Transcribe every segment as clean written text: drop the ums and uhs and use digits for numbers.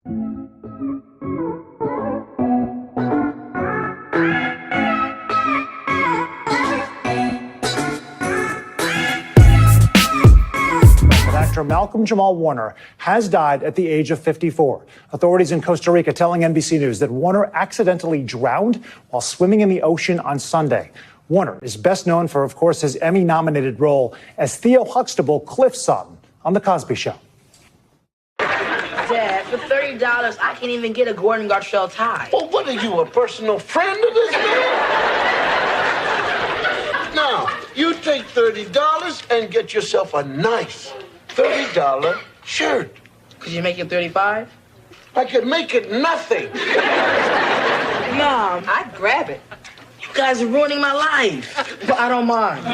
Actor Malcolm-Jamal Warner has died at the age of 54. Authorities in Costa Rica telling NBC News that Warner accidentally drowned while swimming in the ocean on Sunday. Warner is best known for, of course, his Emmy-nominated role as Theo Huxtable, Cliff's son, on The Cosby Show. Dad, for $30, I can't even get a Gordon Gartrell tie. Well, what are you, a personal friend of this man? Now, you take $30 and get yourself a nice $30 shirt. Could you make it 35? I could make it nothing. Mom, I'd grab it. You guys are ruining my life. But I don't mind.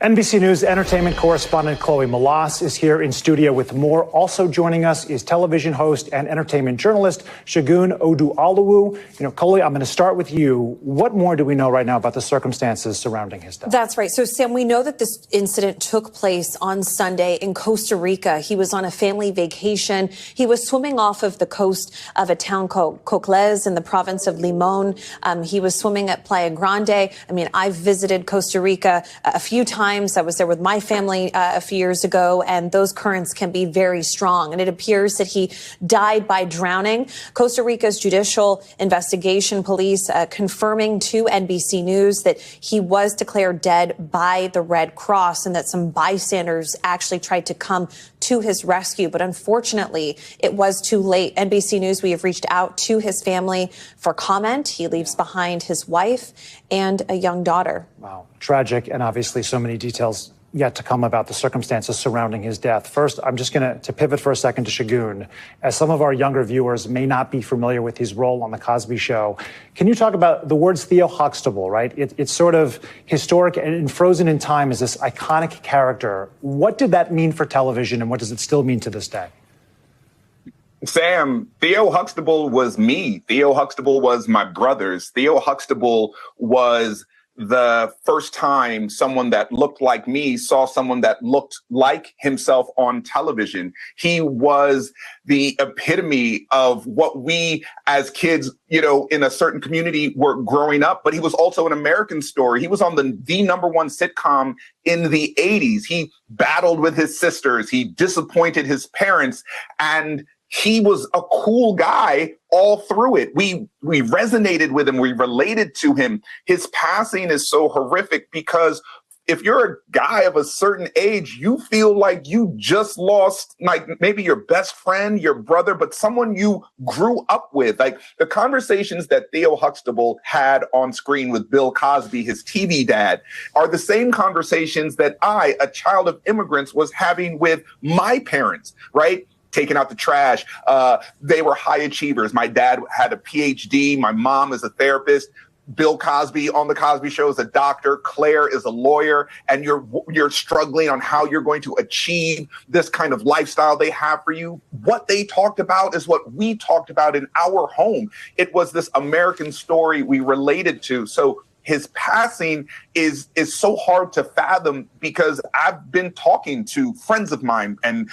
NBC News entertainment correspondent Chloe Malas is here in studio with more. Also joining us is television host and entertainment journalist Segun Oduoluwu. Chloe, I'm going to start with you. What more do we know right now about the circumstances surrounding his death? That's right. So, Sam, we know that this incident took place on Sunday in Costa Rica. He was on a family vacation. He was swimming off of the coast of a town called Cocles in the province of Limon. He was swimming at Playa Grande. I mean, I've visited Costa Rica a few times. I was there with my family a few years ago, and those currents can be very strong. And it appears that he died by drowning. Costa Rica's judicial investigation police confirming to NBC News that he was declared dead by the Red Cross and that some bystanders actually tried to come to his rescue. But unfortunately, it was too late. NBC News, we have reached out to his family for comment. He leaves behind his wife and a young daughter. Wow. Tragic, and obviously so many details yet to come about the circumstances surrounding his death. First, I'm just going to pivot for a second to Segun. As some of our younger viewers may not be familiar with his role on The Cosby Show, can you talk about the words Theo Huxtable, right? It's sort of historic and frozen in time as this iconic character. What did that mean for television, and what does it still mean to this day? Sam, Theo Huxtable was me. Theo Huxtable was my brothers. Theo Huxtable was the first time someone that looked like me saw someone that looked like himself on television. He was the epitome of what we as kids, in a certain community were growing up, but he was also an American story. He was on the #1 sitcom in the 80s. He battled with his sisters. He disappointed his parents, and he was a cool guy all through it. We resonated with him. We related to him. His passing is so horrific because if you're a guy of a certain age, you feel like you just lost, like, maybe your best friend, your brother, but someone you grew up with. Like, the conversations that Theo Huxtable had on screen with Bill Cosby, his TV dad, are the same conversations that I, a child of immigrants, was having with my parents, right? Taking out the trash. They were high achievers. My dad had a PhD. My mom is a therapist. Bill Cosby on The Cosby Show is a doctor. Claire is a lawyer. And you're struggling on how you're going to achieve this kind of lifestyle they have for you. What they talked about is what we talked about in our home. It was this American story we related to. So his passing is so hard to fathom because I've been talking to friends of mine and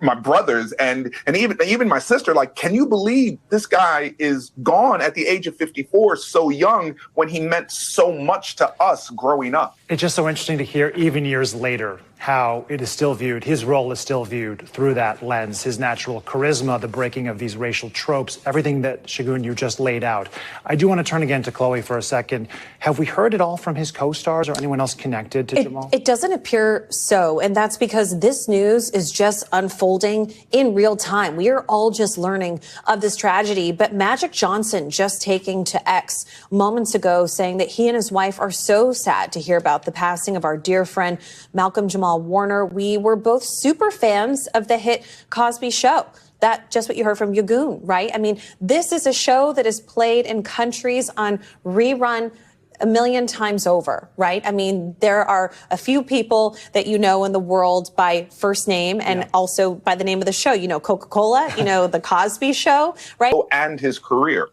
my brothers and even my sister, like, can you believe this guy is gone at the age of 54, so young, when he meant so much to us growing up? It's just so interesting to hear, even years later, how it is still viewed, his role is still viewed through that lens, his natural charisma, the breaking of these racial tropes, everything that, Segun, you just laid out. I do want to turn again to Chloe for a second. Have we heard it all from his co-stars or anyone else connected to Jamal? It doesn't appear so, and that's because this news is just unfolding in real time. We are all just learning of this tragedy, but Magic Johnson just taking to X moments ago saying that he and his wife are so sad to hear about the passing of our dear friend Malcolm-Jamal Warner. We were both super fans of the hit Cosby Show. That just what you heard from Yagoon, right? I mean, this is a show that is played in countries on rerun a million times over, right? I mean, there are a few people that you know in the world by first name and also by the name of the show. You know, Coca-Cola, you know, The Cosby Show, right? And his career.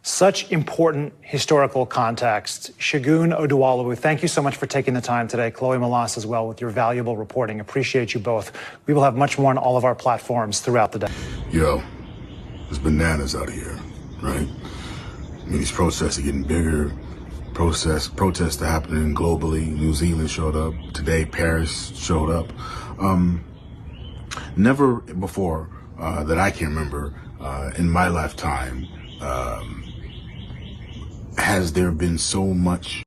Such important historical context. Segun Oduoluwu, thank you so much for taking the time today. Chloe Malas as well with your valuable reporting. Appreciate you both. We will have much more on all of our platforms throughout the day. Yo, It's bananas out here, right? I mean, these protests are getting bigger. Protests are happening globally. New Zealand showed up. Today, Paris showed up. Never before that I can remember in my lifetime has there been so much